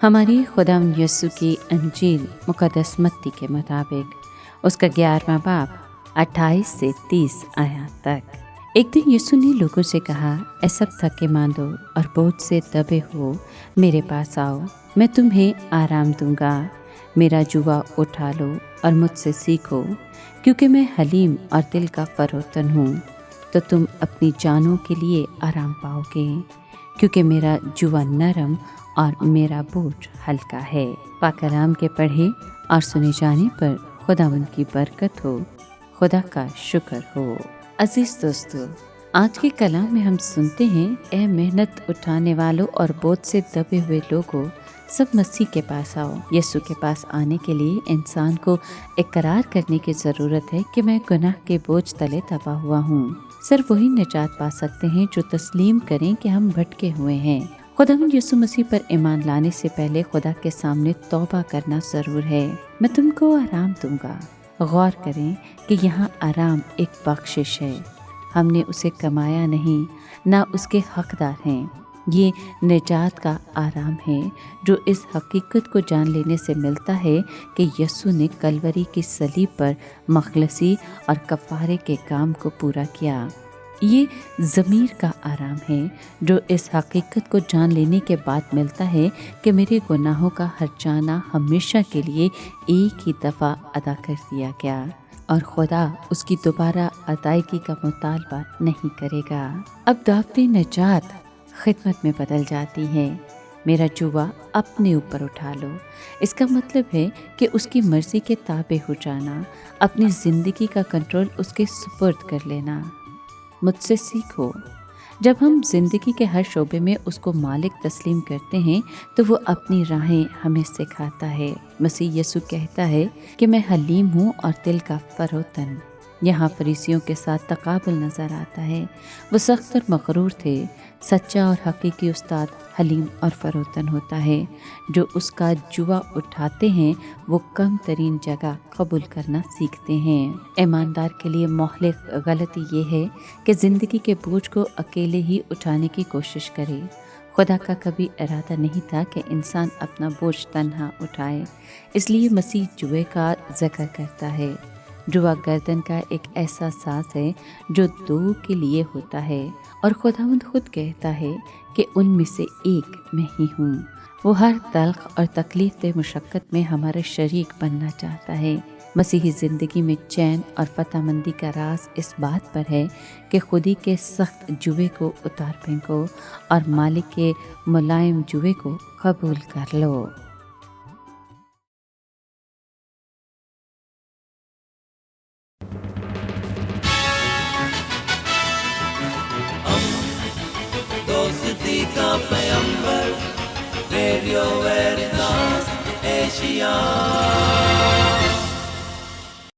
हमारी खुदावंद यीशु की अंजील मुक़द्दस मत्ती के मुताबिक उसका 11वां बाब 28 से 30 आयत तक। एक दिन यीशु ने लोगों से कहा, ऐ सब थके मांदो और बोझ से दबे हो, मेरे पास आओ, मैं तुम्हें आराम दूंगा। मेरा जुआ उठा लो और मुझसे सीखो, क्योंकि मैं हलीम और दिल का फरोतन हूँ, तो तुम अपनी जानों के लिए आराम पाओगे। क्योंकि मेरा जुआ नरम और मेरा बोझ हल्का है। पाक कलाम के पढ़े और सुने जाने पर खुदावंद की बरकत हो, खुदा का शुक्र हो। अजीज दोस्तों, आज के कलाम में हम सुनते हैं, ए मेहनत उठाने वालों और बोझ से दबे हुए लोगों, सब मसीह के पास आओ। यीशु के पास आने के लिए इंसान को इकरार करने की ज़रूरत है कि मैं गुनाह के बोझ तले दबा हुआ हूँ। सिर्फ वही निजात पा सकते हैं जो तस्लीम करें कि हम भटके हुए हैं। खुदावंद यीशु मसीह पर ईमान लाने से पहले खुदा के सामने तौबा करना ज़रूर है। मैं तुमको आराम दूंगा। गौर करें कि यहाँ आराम एक बख्शिश है। हमने उसे कमाया नहीं, ना उसके हकदार हैं। ये निजात का आराम है जो इस हकीकत को जान लेने से मिलता है कि यीशु ने कलवरी की सलीब पर मखलसी और कफ़ारे के काम को पूरा किया। ये ज़मीर का आराम है जो इस हकीकत को जान लेने के बाद मिलता है कि मेरे गुनाहों का हर्जाना हमेशा के लिए एक ही दफ़ा अदा कर दिया गया और खुदा उसकी दोबारा अदायगी का मुतालबा नहीं करेगा। अब दावती निजात खिदमत में बदल जाती है। मेरा जुआ अपने ऊपर उठा लो, इसका मतलब है कि उसकी मर्ज़ी के ताबे हो जाना, अपनी ज़िंदगी का कंट्रोल उसके सुपुर्द कर लेना। मुझसे सीखो। जब हम ज़िंदगी के हर शोबे में उसको मालिक तस्लीम करते हैं तो वो अपनी राहें हमें सिखाता है। मसीह यीशु कहता है कि मैं हलीम हूँ और दिल का फरोतन। यहाँ फरीसियों के साथ तकाबुल नज़र आता है। वो सख्त और मगरूर थे। सच्चा और हकीकी उस्ताद हलीम और फरोतन होता है। जो उसका जुआ उठाते हैं वो कम तरीन जगह कबूल करना सीखते हैं। ईमानदार के लिए मोहलिक गलती ये है कि ज़िंदगी के बोझ को अकेले ही उठाने की कोशिश करे। खुदा का कभी इरादा नहीं था कि इंसान अपना बोझ तन्हा उठाए, इसलिए मसीह जुए का जिक्र करता है। जुआ गर्दन का एक ऐसा साज है जो दो के लिए होता है और खुदावंद खुद कहता है कि उनमें से एक मैं ही हूँ। वो हर तल्ख और तकलीफ दे मुशक्क़त में हमारा शरीक बनना चाहता है। मसीही ज़िंदगी में चैन और फतहमंदी का राज इस बात पर है कि खुदी के सख्त जुए को उतार फेंको और मालिक के मुलायम जुए को कबूल कर लो। दोस्ती का पैगंबर, रेडियो वेरितास एशिया।